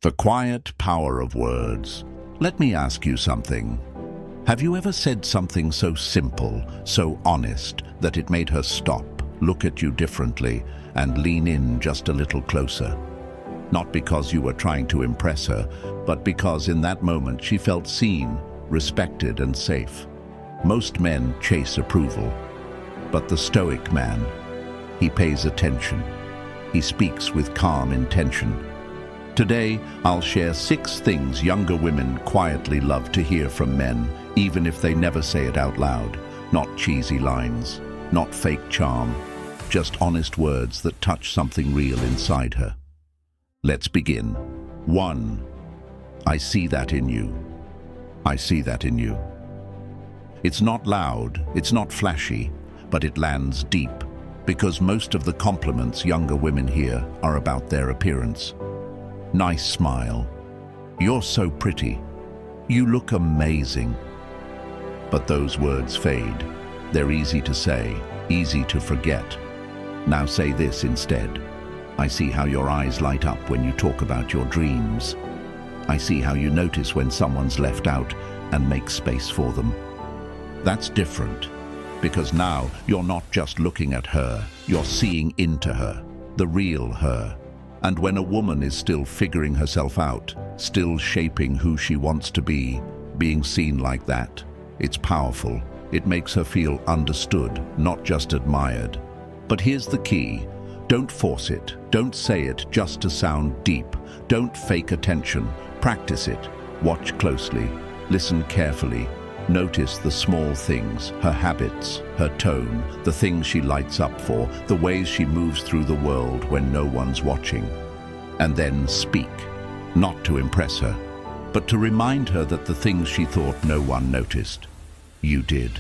The quiet power of words. Let me ask you something. Have you ever said something so simple, so honest, that it made her stop, look at you differently, and lean in just a little closer? Not because you were trying to impress her, but because in that moment she felt seen, respected, and safe. Most men chase approval, but the Stoic man, he pays attention. He speaks with calm intention. Today, I'll share 6 things younger women quietly love to hear from men, even if they never say it out loud. Not cheesy lines, not fake charm, just honest words that touch something real inside her. Let's begin. 1. I see that in you. I see that in you. It's not loud, it's not flashy, but it lands deep, because most of the compliments younger women hear are about their appearance. Nice smile. You're so pretty. You look amazing. But those words fade. They're easy to say, easy to forget. Now say this instead. I see how your eyes light up when you talk about your dreams. I see how you notice when someone's left out and make space for them. That's different, because now you're not just looking at her, you're seeing into her, the real her. And when a woman is still figuring herself out, still shaping who she wants to be, being seen like that, it's powerful. It makes her feel understood, not just admired. But here's the key. Don't force it. Don't say it just to sound deep. Don't fake attention. Practice it. Watch closely. Listen carefully. Notice the small things, her habits, her tone, the things she lights up for, the ways she moves through the world when no one's watching. And then speak, not to impress her, but to remind her that the things she thought no one noticed, you did.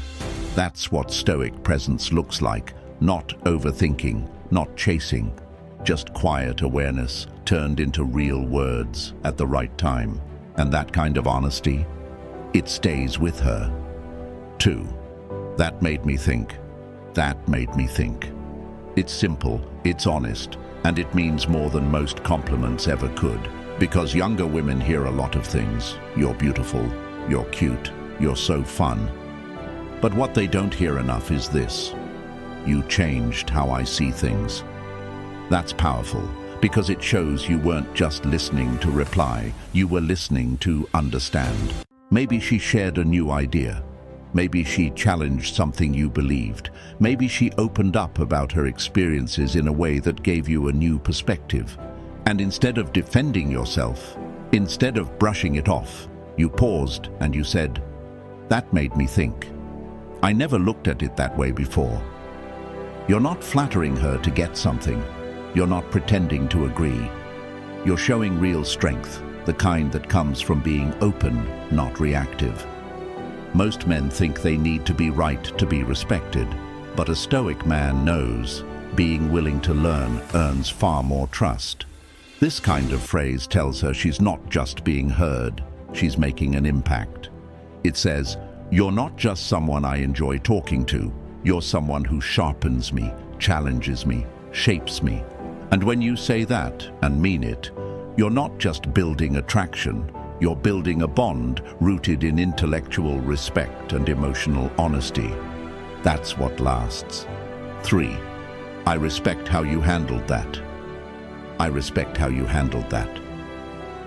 That's what Stoic presence looks like, not overthinking, not chasing, just quiet awareness turned into real words at the right time. And that kind of honesty, it stays with her. 2. That made me think. That made me think. It's simple, it's honest, and it means more than most compliments ever could. Because younger women hear a lot of things. You're beautiful, you're cute, you're so fun. But what they don't hear enough is this. You changed how I see things. That's powerful, because it shows you weren't just listening to reply, you were listening to understand. Maybe she shared a new idea. Maybe she challenged something you believed. Maybe she opened up about her experiences in a way that gave you a new perspective. And instead of defending yourself, instead of brushing it off, you paused and you said, that made me think. I never looked at it that way before. You're not flattering her to get something. You're not pretending to agree. You're showing real strength, the kind that comes from being open, not reactive. Most men think they need to be right to be respected, but a Stoic man knows being willing to learn earns far more trust. This kind of phrase tells her she's not just being heard, she's making an impact. It says, you're not just someone I enjoy talking to, you're someone who sharpens me, challenges me, shapes me. And when you say that and mean it, you're not just building attraction, you're building a bond rooted in intellectual respect and emotional honesty. That's what lasts. 3. I respect how you handled that. I respect how you handled that.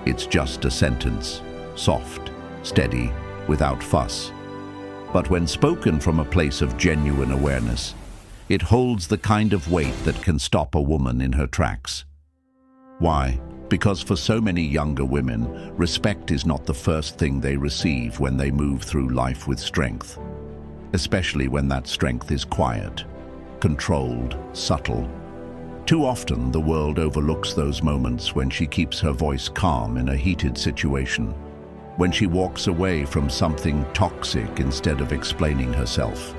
It's just a sentence, soft, steady, without fuss. But when spoken from a place of genuine awareness, it holds the kind of weight that can stop a woman in her tracks. Why? Because for so many younger women, respect is not the first thing they receive when they move through life with strength, especially when that strength is quiet, controlled, subtle. Too often, the world overlooks those moments when she keeps her voice calm in a heated situation, when she walks away from something toxic instead of explaining herself,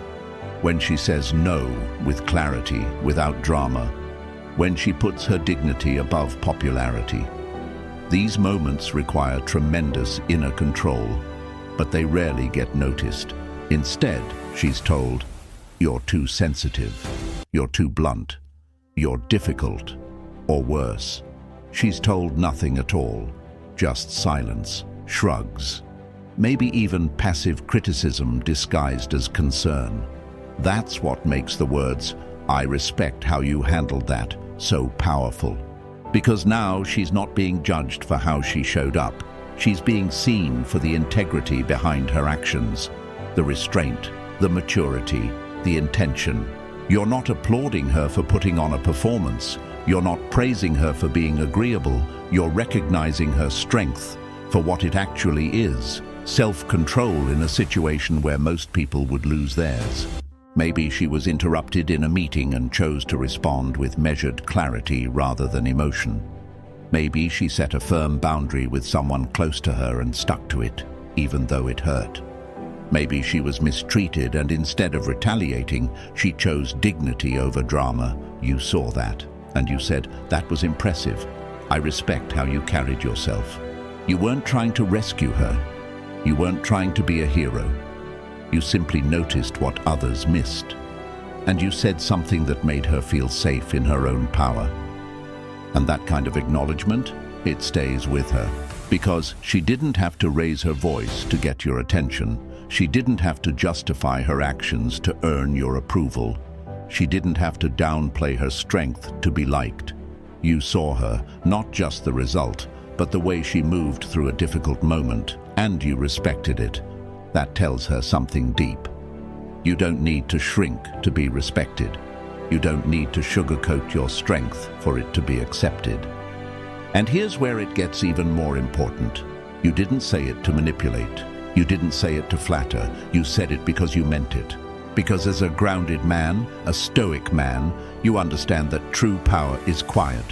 when she says no with clarity, without drama, when she puts her dignity above popularity. These moments require tremendous inner control, but they rarely get noticed. Instead, she's told, you're too sensitive, you're too blunt, you're difficult, or worse. She's told nothing at all. just silence, shrugs, maybe even passive criticism disguised as concern. That's what makes the words, "I respect how you handled that," so powerful. Because now she's not being judged for how she showed up. She's being seen for the integrity behind her actions, the restraint, the maturity, the intention. You're not applauding her for putting on a performance. You're not praising her for being agreeable. You're recognizing her strength for what it actually is. Self-control in a situation where most people would lose theirs. Maybe she was interrupted in a meeting and chose to respond with measured clarity rather than emotion. Maybe she set a firm boundary with someone close to her and stuck to it, even though it hurt. Maybe she was mistreated and instead of retaliating, she chose dignity over drama. You saw that, and you said, "That was impressive. I respect how you carried yourself." You weren't trying to rescue her. You weren't trying to be a hero. You simply noticed what others missed. And you said something that made her feel safe in her own power. And that kind of acknowledgement, it stays with her. Because she didn't have to raise her voice to get your attention. She didn't have to justify her actions to earn your approval. She didn't have to downplay her strength to be liked. You saw her, not just the result, but the way she moved through a difficult moment, and you respected it. That tells her something deep. You don't need to shrink to be respected. You don't need to sugarcoat your strength for it to be accepted. And here's where it gets even more important. You didn't say it to manipulate. You didn't say it to flatter. You said it because you meant it. Because as a grounded man, a stoic man, you understand that true power is quiet.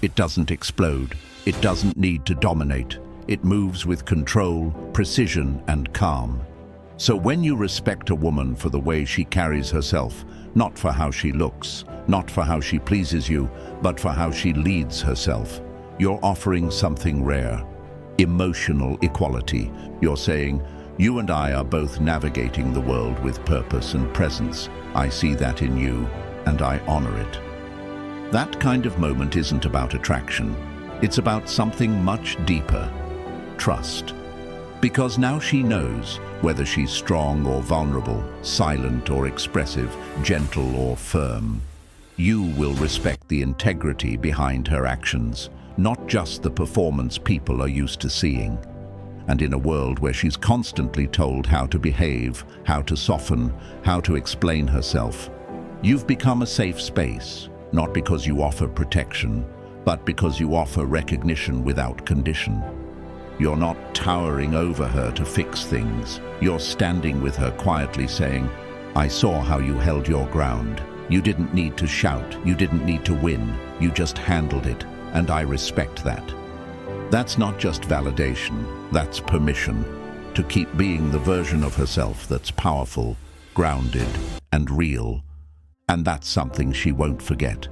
It doesn't explode. It doesn't need to dominate. It moves with control, precision, and calm. So when you respect a woman for the way she carries herself, not for how she looks, not for how she pleases you, but for how she leads herself, you're offering something rare. Emotional equality. You're saying, "You and I are both navigating the world with purpose and presence. I see that in you, and I honor it." That kind of moment isn't about attraction. It's about something much deeper. Trust. Because now she knows whether she's strong or vulnerable, silent or expressive, gentle or firm. You will respect the integrity behind her actions, not just the performance people are used to seeing. And in a world where she's constantly told how to behave, how to soften, how to explain herself, you've become a safe space, not because you offer protection, but because you offer recognition without condition. You're not towering over her to fix things. You're standing with her quietly saying, "I saw how you held your ground. You didn't need to shout. You didn't need to win. You just handled it, and I respect that." That's not just validation. That's permission to keep being the version of herself that's powerful, grounded, and real. And that's something she won't forget.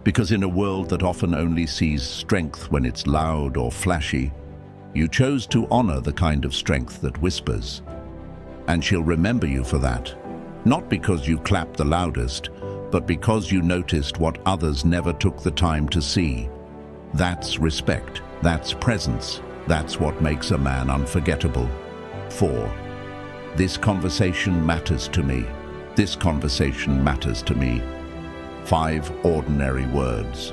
Because in a world that often only sees strength when it's loud or flashy, you chose to honor the kind of strength that whispers. And she'll remember you for that. Not because you clapped the loudest, but because you noticed what others never took the time to see. That's respect. That's presence. That's what makes a man unforgettable. 4. This conversation matters to me. This conversation matters to me. 5 ordinary words.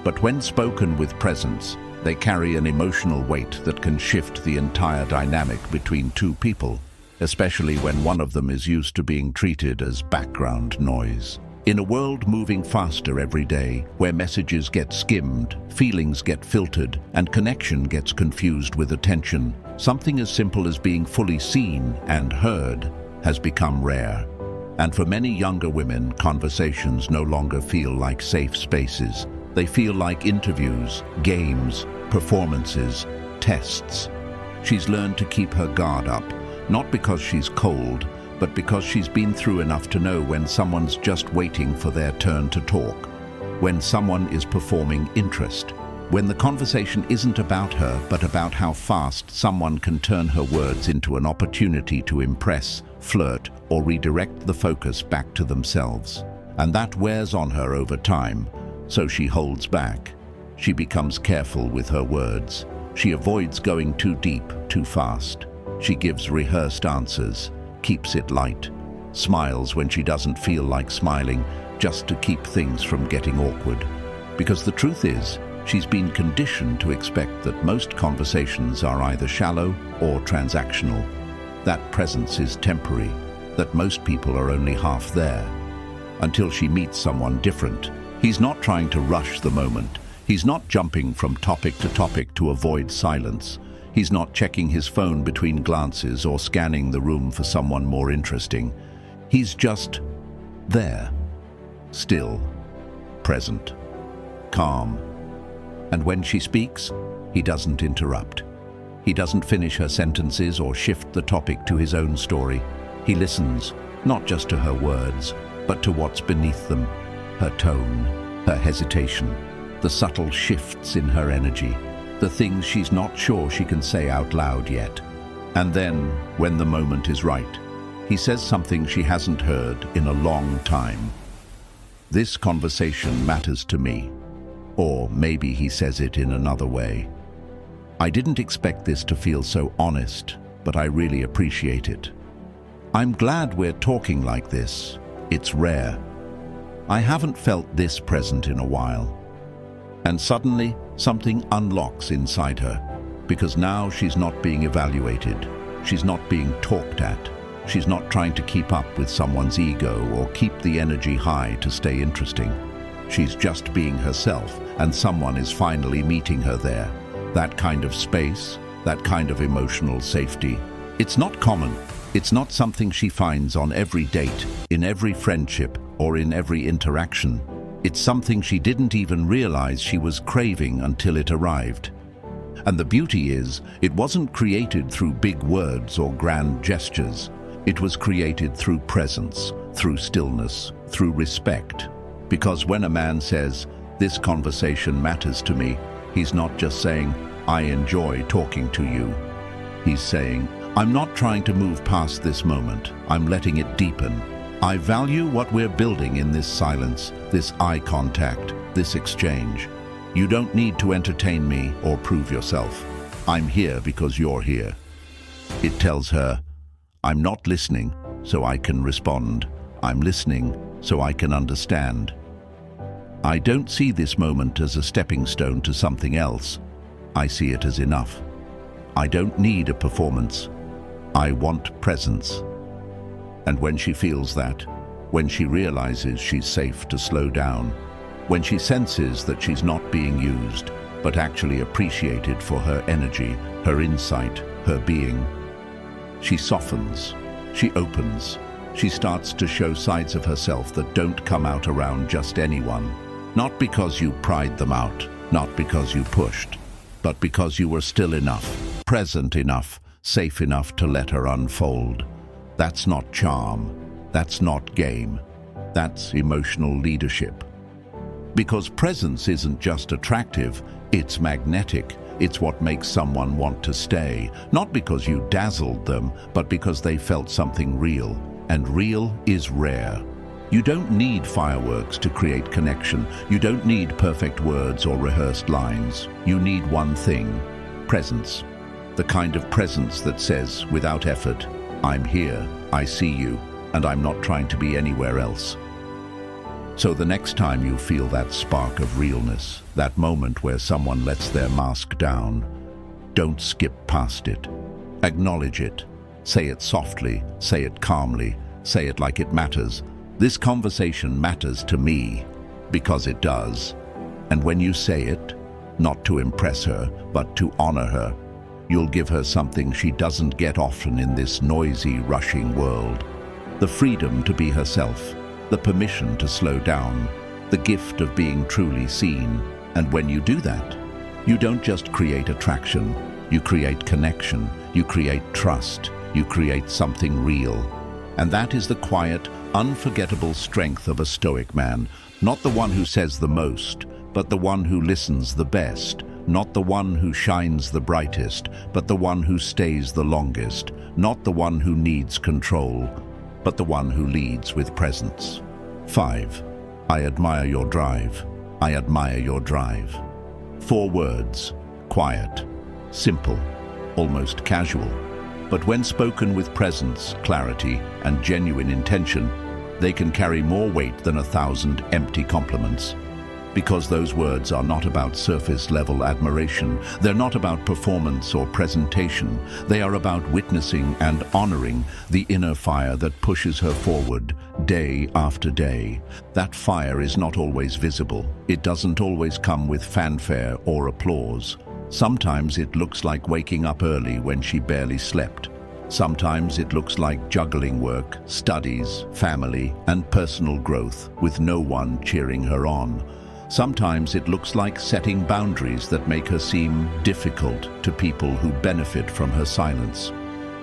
But when spoken with presence, they carry an emotional weight that can shift the entire dynamic between two people, especially when one of them is used to being treated as background noise. In a world moving faster every day, where messages get skimmed, feelings get filtered, and connection gets confused with attention, something as simple as being fully seen and heard has become rare. And for many younger women, conversations no longer feel like safe spaces. They feel like interviews, games, performances, tests. She's learned to keep her guard up, not because she's cold, but because she's been through enough to know when someone's just waiting for their turn to talk, when someone is performing interest, when the conversation isn't about her, but about how fast someone can turn her words into an opportunity to impress, flirt, or redirect the focus back to themselves. And that wears on her over time, so she holds back. She becomes careful with her words. She avoids going too deep, too fast. She gives rehearsed answers, keeps it light, smiles when she doesn't feel like smiling, just to keep things from getting awkward. Because the truth is, she's been conditioned to expect that most conversations are either shallow or transactional. That presence is temporary, that most people are only half there. Until she meets someone different. He's not trying to rush the moment. He's not jumping from topic to topic to avoid silence. He's not checking his phone between glances or scanning the room for someone more interesting. He's just there, still, present, calm. And when she speaks, he doesn't interrupt. He doesn't finish her sentences or shift the topic to his own story. He listens, not just to her words, but to what's beneath them, her tone, her hesitation, the subtle shifts in her energy, the things she's not sure she can say out loud yet. And then, when the moment is right, he says something she hasn't heard in a long time. This conversation matters to me. Or maybe he says it in another way. I didn't expect this to feel so honest, but I really appreciate it. I'm glad we're talking like this. It's rare. I haven't felt this present in a while. And suddenly, something unlocks inside her, because now she's not being evaluated. She's not being talked at. She's not trying to keep up with someone's ego or keep the energy high to stay interesting. She's just being herself, and someone is finally meeting her there. That kind of space, that kind of emotional safety. It's not common. It's not something she finds on every date, in every friendship, or in every interaction. It's something she didn't even realize she was craving until it arrived. And the beauty is, it wasn't created through big words or grand gestures. It was created through presence, through stillness, through respect. Because when a man says, "This conversation matters to me," he's not just saying, "I enjoy talking to you." He's saying, "I'm not trying to move past this moment. I'm letting it deepen. I value what we're building in this silence, this eye contact, this exchange. You don't need to entertain me or prove yourself. I'm here because you're here." It tells her, "I'm not listening so I can respond. I'm listening so I can understand." I don't see this moment as a stepping stone to something else. I see it as enough. I don't need a performance. I want presence. And when she feels that, when she realizes she's safe to slow down, when she senses that she's not being used, but actually appreciated for her energy, her insight, her being, she softens, she opens, she starts to show sides of herself that don't come out around just anyone. Not because you pried them out, not because you pushed, but because you were still enough, present enough, safe enough to let her unfold. That's not charm. That's not game. That's emotional leadership. Because presence isn't just attractive, it's magnetic. It's what makes someone want to stay, not because you dazzled them, but because they felt something real. And real is rare. You don't need fireworks to create connection. You don't need perfect words or rehearsed lines. You need one thing: presence. The kind of presence that says, without effort, "I'm here, I see you, and I'm not trying to be anywhere else." So the next time you feel that spark of realness, that moment where someone lets their mask down, don't skip past it. Acknowledge it. Say it softly, say it calmly, say it like it matters. This conversation matters to me, because it does. And when you say it, not to impress her, but to honor her, you'll give her something she doesn't get often in this noisy, rushing world. The freedom to be herself, the permission to slow down, the gift of being truly seen. And when you do that, you don't just create attraction, you create connection, you create trust, you create something real. And that is the quiet, unforgettable strength of a Stoic man, not the one who says the most, but the one who listens the best, not the one who shines the brightest, but the one who stays the longest, not the one who needs control, but the one who leads with presence. 5. I admire your drive. I admire your drive. 4 words: quiet, simple, almost casual. But when spoken with presence, clarity, and genuine intention, they can carry more weight than 1,000 empty compliments. Because those words are not about surface-level admiration, they're not about performance or presentation, they are about witnessing and honoring the inner fire that pushes her forward day after day. That fire is not always visible. It doesn't always come with fanfare or applause. Sometimes it looks like waking up early when she barely slept. Sometimes it looks like juggling work, studies, family, and personal growth with no one cheering her on. Sometimes it looks like setting boundaries that make her seem difficult to people who benefit from her silence.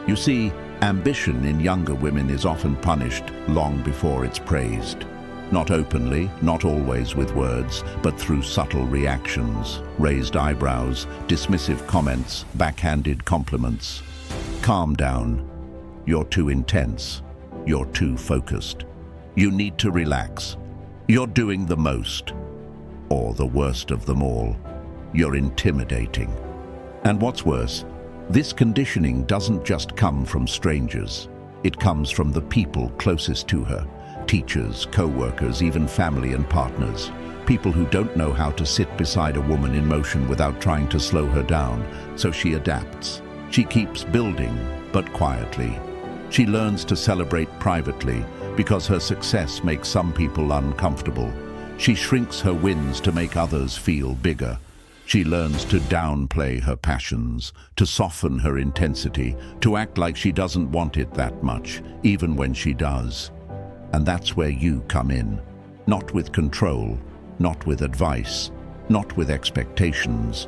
You see, ambition in younger women is often punished long before it's praised. Not openly, not always with words, but through subtle reactions, raised eyebrows, dismissive comments, backhanded compliments. Calm down. You're too intense. You're too focused. You need to relax. You're doing the most. Or the worst of them all, you're intimidating. And what's worse, this conditioning doesn't just come from strangers. It comes from the people closest to her, teachers, co-workers, even family and partners. People who don't know how to sit beside a woman in motion without trying to slow her down, so she adapts. She keeps building, but quietly. She learns to celebrate privately because her success makes some people uncomfortable. She shrinks her wins to make others feel bigger. She learns to downplay her passions, to soften her intensity, to act like she doesn't want it that much, even when she does. And that's where you come in. Not with control, not with advice, not with expectations,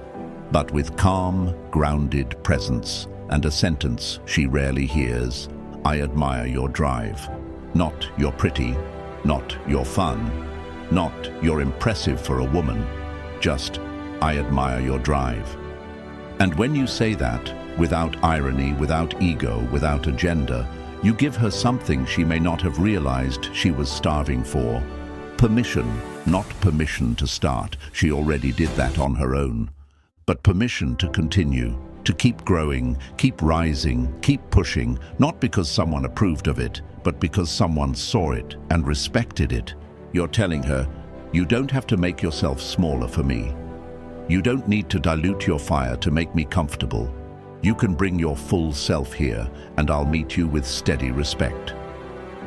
but with calm, grounded presence and a sentence she rarely hears. I admire your drive. Not you're pretty, not you're fun, not you're impressive for a woman, just I admire your drive. And when you say that, without irony, without ego, without agenda, you give her something she may not have realized she was starving for. Permission, not permission to start. She already did that on her own. But permission to continue, to keep growing, keep rising, keep pushing, not because someone approved of it, but because someone saw it and respected it. You're telling her, you don't have to make yourself smaller for me. You don't need to dilute your fire to make me comfortable. You can bring your full self here, and I'll meet you with steady respect.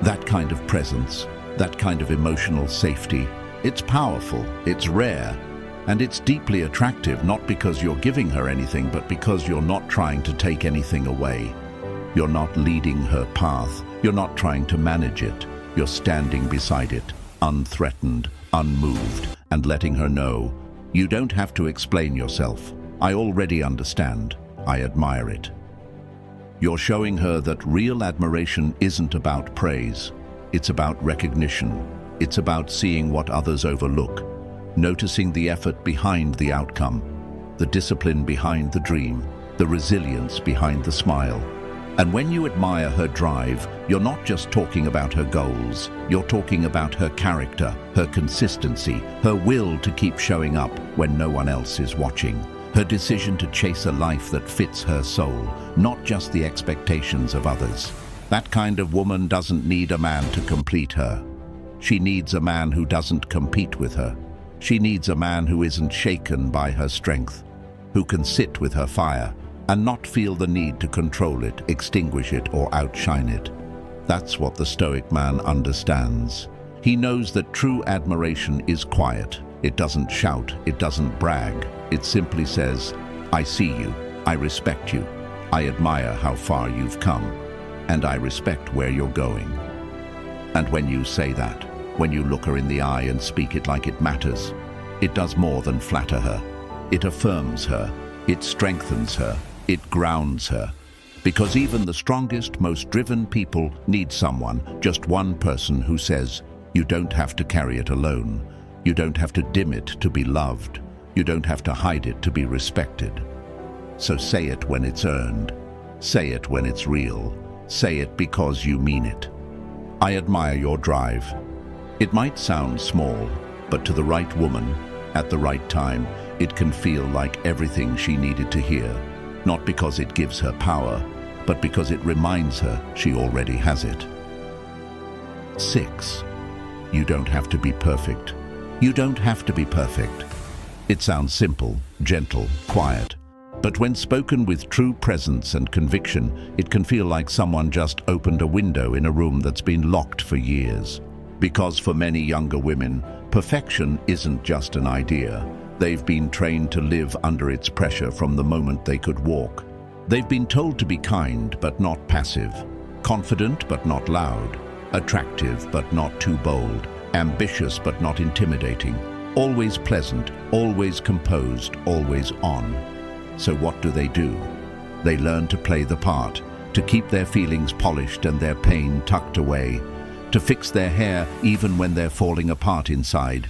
That kind of presence, that kind of emotional safety, it's powerful, it's rare, and it's deeply attractive, not because you're giving her anything, but because you're not trying to take anything away. You're not leading her path, you're not trying to manage it, you're standing beside it, unthreatened, unmoved, and letting her know, you don't have to explain yourself. I already understand. I admire it. You're showing her that real admiration isn't about praise. It's about recognition. It's about seeing what others overlook, noticing the effort behind the outcome, the discipline behind the dream, the resilience behind the smile. And when you admire her drive, you're not just talking about her goals, you're talking about her character, her consistency, her will to keep showing up when no one else is watching, her decision to chase a life that fits her soul, not just the expectations of others. That kind of woman doesn't need a man to complete her. She needs a man who doesn't compete with her. She needs a man who isn't shaken by her strength, who can sit with her fire and not feel the need to control it, extinguish it, or outshine it. That's what the Stoic man understands. He knows that true admiration is quiet. It doesn't shout, it doesn't brag. It simply says, I see you, I respect you, I admire how far you've come, and I respect where you're going. And when you say that, when you look her in the eye and speak it like it matters, it does more than flatter her. It affirms her, it strengthens her, it grounds her. Because even the strongest, most driven people need someone, just one person who says, you don't have to carry it alone. You don't have to dim it to be loved. You don't have to hide it to be respected. So say it when it's earned. Say it when it's real. Say it because you mean it. I admire your drive. It might sound small, but to the right woman, at the right time, it can feel like everything she needed to hear. not because it gives her power, but because it reminds her she already has it. 6. You don't have to be perfect. You don't have to be perfect. It sounds simple, gentle, quiet. But when spoken with true presence and conviction, it can feel like someone just opened a window in a room that's been locked for years. Because for many younger women, perfection isn't just an idea. They've been trained to live under its pressure from the moment they could walk. They've been told to be kind but not passive, confident but not loud, attractive but not too bold, ambitious but not intimidating, always pleasant, always composed, always on. So what do? They learn to play the part, to keep their feelings polished and their pain tucked away, to fix their hair even when they're falling apart inside,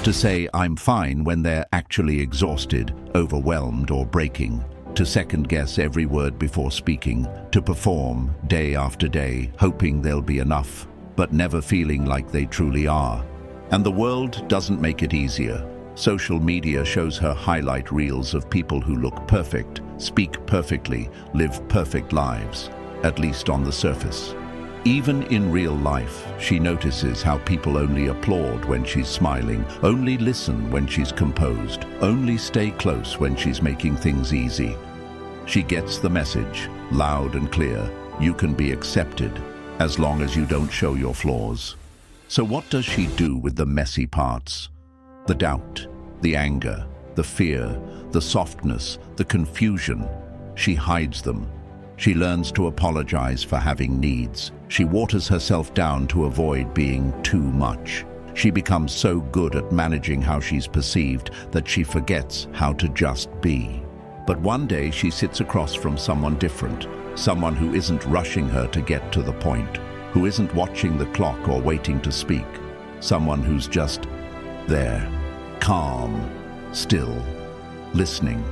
to say I'm fine when they're actually exhausted, overwhelmed or breaking, to second-guess every word before speaking, to perform day after day, hoping they'll be enough, but never feeling like they truly are. And the world doesn't make it easier. Social media shows her highlight reels of people who look perfect, speak perfectly, live perfect lives, at least on the surface. Even in real life, she notices how people only applaud when she's smiling, only listen when she's composed, only stay close when she's making things easy. She gets the message, loud and clear: you can be accepted as long as you don't show your flaws. So what does she do with the messy parts? The doubt, the anger, the fear, the softness, the confusion. She hides them. She learns to apologize for having needs. She waters herself down to avoid being too much. She becomes so good at managing how she's perceived that she forgets how to just be. But one day she sits across from someone different, someone who isn't rushing her to get to the point, who isn't watching the clock or waiting to speak, someone who's just there, calm, still, listening.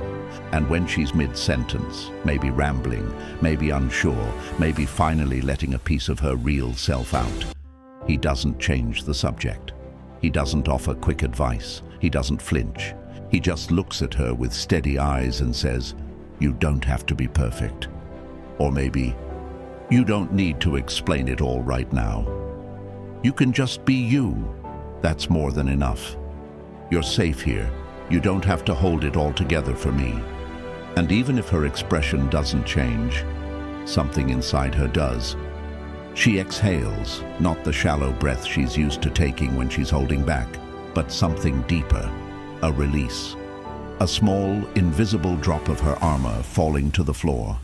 And when she's mid-sentence, maybe rambling, maybe unsure, maybe finally letting a piece of her real self out, he doesn't change the subject. He doesn't offer quick advice. He doesn't flinch. He just looks at her with steady eyes and says, "You don't have to be perfect." Or maybe, "You don't need to explain it all right now. You can just be you. That's more than enough. You're safe here. You don't have to hold it all together for me." And even if her expression doesn't change, something inside her does. She exhales, not the shallow breath she's used to taking when she's holding back, but something deeper, a release. A small, invisible drop of her armor falling to the floor.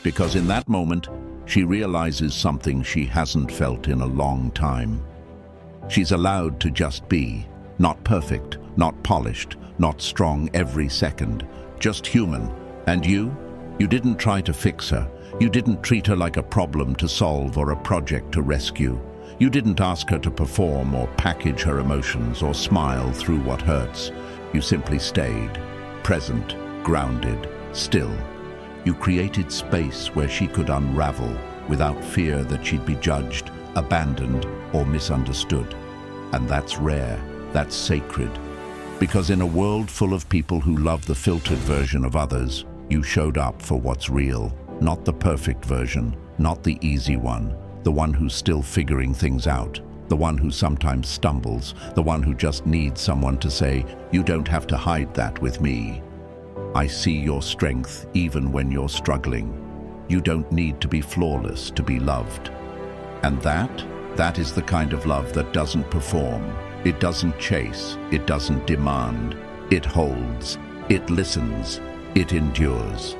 Because in that moment, she realizes something she hasn't felt in a long time. She's allowed to just be, not perfect, not polished, not strong every second, just human. And you didn't try to fix her. You didn't treat her like a problem to solve or a project to rescue. You didn't ask her to perform or package her emotions or smile through what hurts. You simply stayed, present, grounded, still. You created space where she could unravel without fear that she'd be judged, abandoned, or misunderstood. And that's rare, that's sacred. Because in a world full of people who love the filtered version of others, you showed up for what's real, not the perfect version, not the easy one, the one who's still figuring things out, the one who sometimes stumbles, the one who just needs someone to say, "You don't have to hide that with me. I see your strength even when you're struggling. You don't need to be flawless to be loved." And that is the kind of love that doesn't perform. It doesn't chase, it doesn't demand. It holds, it listens, it endures.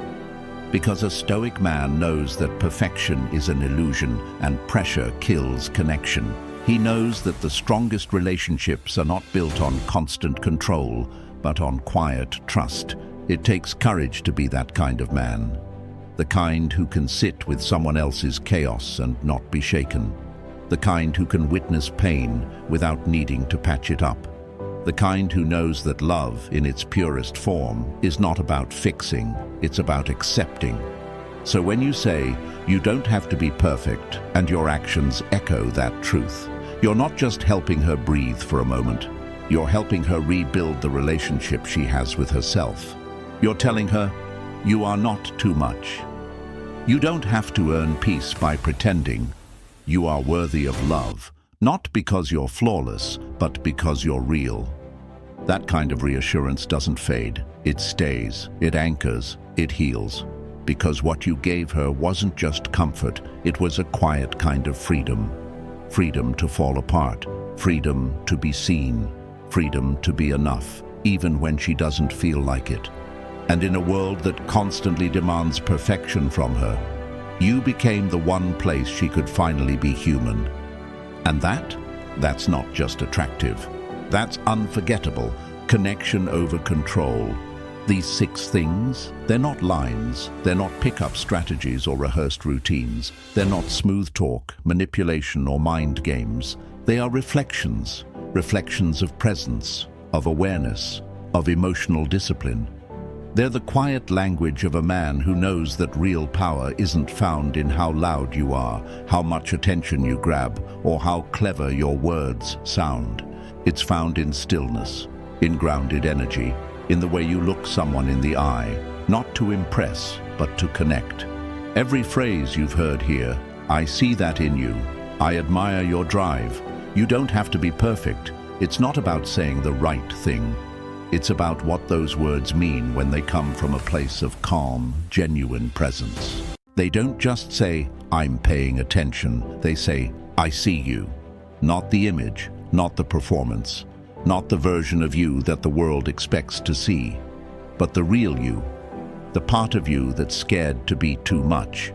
Because a Stoic man knows that perfection is an illusion and pressure kills connection. He knows that the strongest relationships are not built on constant control, but on quiet trust. It takes courage to be that kind of man. The kind who can sit with someone else's chaos and not be shaken. The kind who can witness pain without needing to patch it up. The kind who knows that love, in its purest form, is not about fixing, it's about accepting. So when you say, "You don't have to be perfect," and your actions echo that truth, you're not just helping her breathe for a moment. You're helping her rebuild the relationship she has with herself. You're telling her, You are not too much. You don't have to earn peace by pretending. You are worthy of love, not because you're flawless, but because you're real. That kind of reassurance doesn't fade. It stays, it anchors, it heals. Because what you gave her wasn't just comfort, it was a quiet kind of freedom. Freedom to fall apart, freedom to be seen, freedom to be enough, even when she doesn't feel like it. And in a world that constantly demands perfection from her, you became the one place she could finally be human. And that's not just attractive. That's unforgettable. Connection over control. These 6 things, they're not lines, they're not pickup strategies or rehearsed routines. They're not smooth talk, manipulation, or mind games. They are reflections. Reflections of presence, of awareness, of emotional discipline. They're the quiet language of a man who knows that real power isn't found in how loud you are, how much attention you grab, or how clever your words sound. It's found in stillness, in grounded energy, in the way you look someone in the eye, not to impress, but to connect. Every phrase you've heard here, I see that in you. I admire your drive. You don't have to be perfect. It's not about saying the right thing. It's about what those words mean when they come from a place of calm, genuine presence. They don't just say, I'm paying attention. They say, I see you. Not the image, not the performance, not the version of you that the world expects to see, but the real you, the part of you that's scared to be too much,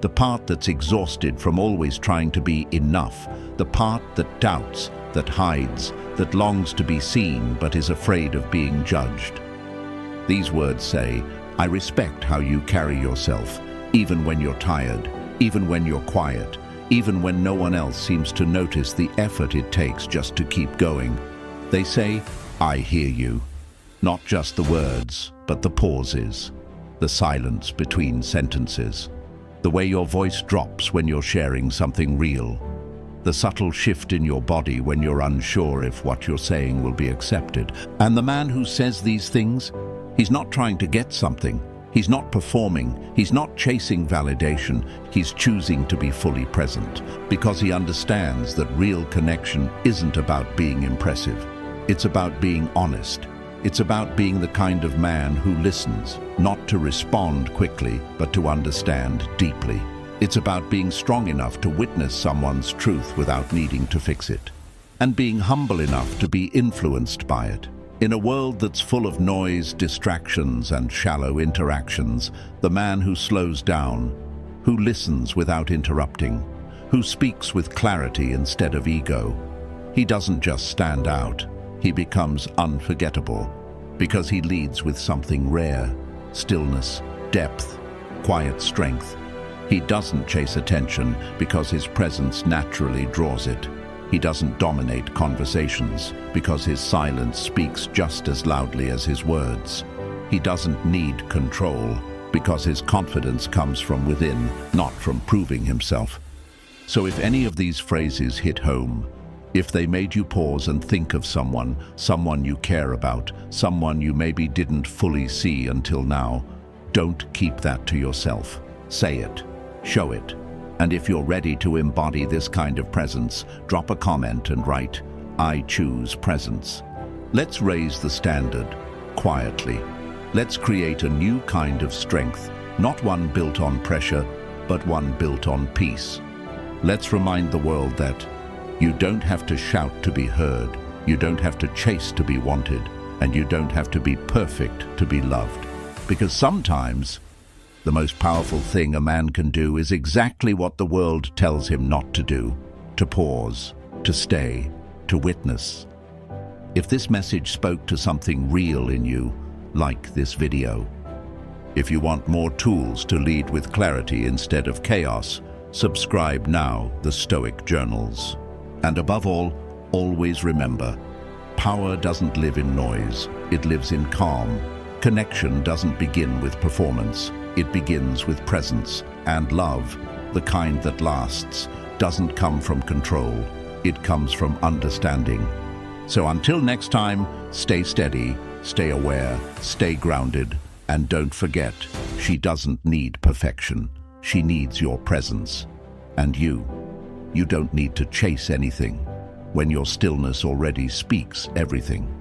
the part that's exhausted from always trying to be enough, the part that doubts, that hides, that longs to be seen but is afraid of being judged. These words say, I respect how you carry yourself, even when you're tired, even when you're quiet, even when no one else seems to notice the effort it takes just to keep going. They say, I hear you. Not just the words, but the pauses, the silence between sentences, the way your voice drops when you're sharing something real, the subtle shift in your body when you're unsure if what you're saying will be accepted. And the man who says these things, he's not trying to get something. He's not performing. He's not chasing validation. He's choosing to be fully present because he understands that real connection isn't about being impressive. It's about being honest. It's about being the kind of man who listens, not to respond quickly, but to understand deeply. It's about being strong enough to witness someone's truth without needing to fix it, and being humble enough to be influenced by it. In a world that's full of noise, distractions, and shallow interactions, the man who slows down, who listens without interrupting, who speaks with clarity instead of ego, he doesn't just stand out, he becomes unforgettable, because he leads with something rare: stillness, depth, quiet strength. He doesn't chase attention because his presence naturally draws it. He doesn't dominate conversations because his silence speaks just as loudly as his words. He doesn't need control because his confidence comes from within, not from proving himself. So if any of these phrases hit home, if they made you pause and think of someone you care about, someone you maybe didn't fully see until now, don't keep that to yourself. Say it. Show it. And if you're ready to embody this kind of presence, drop a comment and write, I choose presence. Let's raise the standard, quietly. Let's create a new kind of strength, not one built on pressure, but one built on peace. Let's remind the world that you don't have to shout to be heard, you don't have to chase to be wanted, and you don't have to be perfect to be loved. Because sometimes, the most powerful thing a man can do is exactly what the world tells him not to do: to pause, to stay, to witness. If this message spoke to something real in you, like this video. If you want more tools to lead with clarity instead of chaos, subscribe now, the Stoic Journals. And above all, always remember, power doesn't live in noise, it lives in calm. Connection doesn't begin with performance. It begins with presence, and love, the kind that lasts, doesn't come from control. It comes from understanding. So until next time, stay steady, stay aware, stay grounded, And don't forget, she doesn't need perfection. She needs your presence. And you don't need to chase anything when your stillness already speaks everything.